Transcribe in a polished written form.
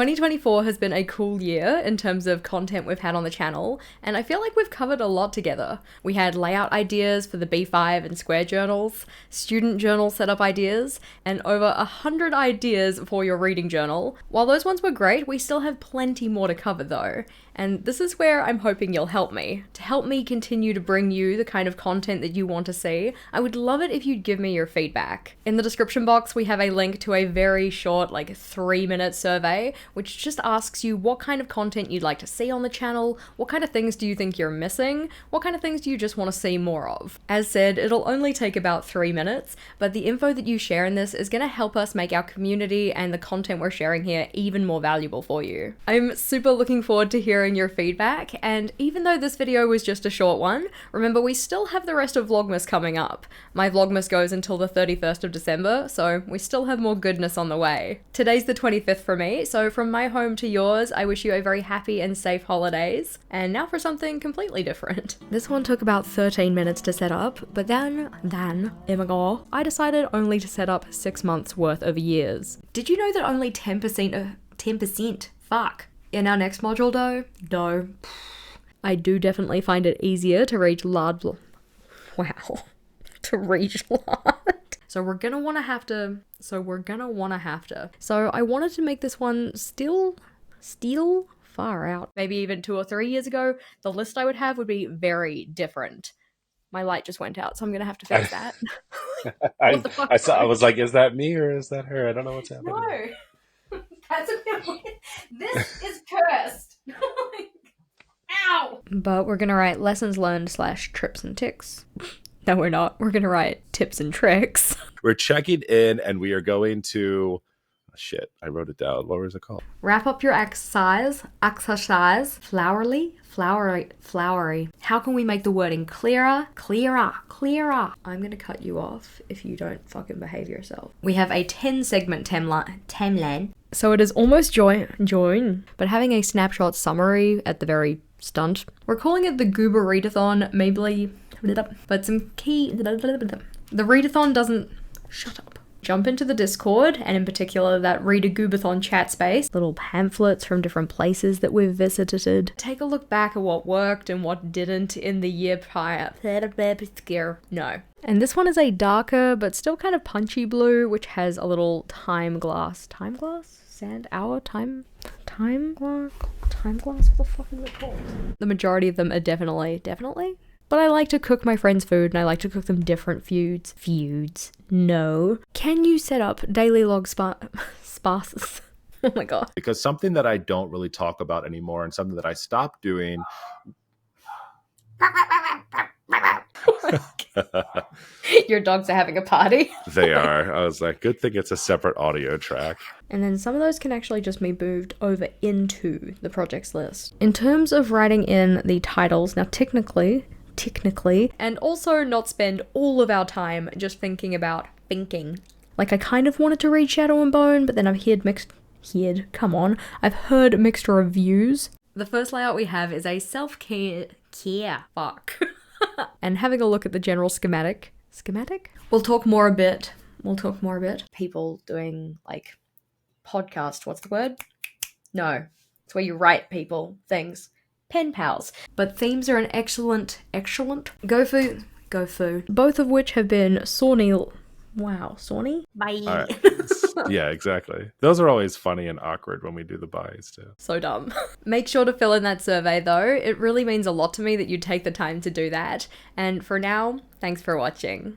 2024 has been a cool year in terms of content we've had on the channel, and I feel like we've covered a lot together. We had layout ideas for the B5 and Square journals, student journal setup ideas, and over 100 ideas for your reading journal. While those ones were great, we still have plenty more to cover though. And this is where I'm hoping you'll help me. To help me continue to bring you the kind of content that you want to see, I would love it if you'd give me your feedback. In the description box, we have a link to a very short, like 3-minute survey, which just asks you what kind of content you'd like to see on the channel, what kind of things do you think you're missing, what kind of things do you just want to see more of. As said, it'll only take about 3 minutes, but the info that you share in this is going to help us make our community and the content we're sharing here even more valuable for you. I'm super looking forward to hearing your feedback, and even though this video was just a short one, remember we still have the rest of Vlogmas coming up. My Vlogmas goes until the 31st of December, so we still have more goodness on the way. Today's the 25th for me, so from my home to yours, I wish you a very happy and safe holidays. And now for something completely different. This one took about 13 minutes to set up, but then, I decided only to set up 6 months worth of years. Did you know that only 10%, fuck. In our next module though, I do definitely find it easier to read large, to read large. So I wanted to make this one still far out. Maybe even 2 or 3 years ago, the list I would have would be very different. My light just went out, so I'm gonna have to fix that. What the fuck? I was like, is that me or is that her? I don't know what's happening. No. That's a bit weird. This is cursed. Ow! But we're gonna write lessons learned / trips and ticks. No, we're not. We're gonna write tips and tricks. We're checking in and we are going to... Shit, I wrote it down. What was it called? Wrap up your exercise, flowery. How can we make the wording clearer? I'm gonna cut you off if you don't fucking behave yourself. We have a 10-segment timeline. So it is almost join, but having a snapshot summary at the very stunt. We're calling it the Goober Readathon, maybe, but some key... The readathon doesn't... Shut up. Jump into the Discord, and in particular that Read a Goobathon chat space, little pamphlets from different places that we've visited. Take a look back at what worked and what didn't in the year prior. No. And this one is a darker but still kind of punchy blue, which has a little time glass, sand hour, time glass, what the fuck is it called? The majority of them are definitely. But I like to cook my friends' food, and I like to cook them different feuds. No. Can you set up daily log sparses? Oh my god. Because something that I don't really talk about anymore and something that I stopped doing... Your dogs are having a party. They are. I was like, good thing it's a separate audio track. And then some of those can actually just be moved over into the projects list. In terms of writing in the titles, now technically, and also not spend all of our time just thinking about thinking. Like I kind of wanted to read Shadow and Bone, but then I've heard mixed reviews. The first layout we have is a self-care, and having a look at the general schematic. We'll talk more a bit. People doing like podcast, what's the word? No, it's where you write people things. Pen pals. But themes are an excellent. Go foo. Both of which have been Sawney. Bye. Right. Yeah, exactly. Those are always funny and awkward when we do the buys too. So dumb. Make sure to fill in that survey though. It really means a lot to me that you take the time to do that. And for now, thanks for watching.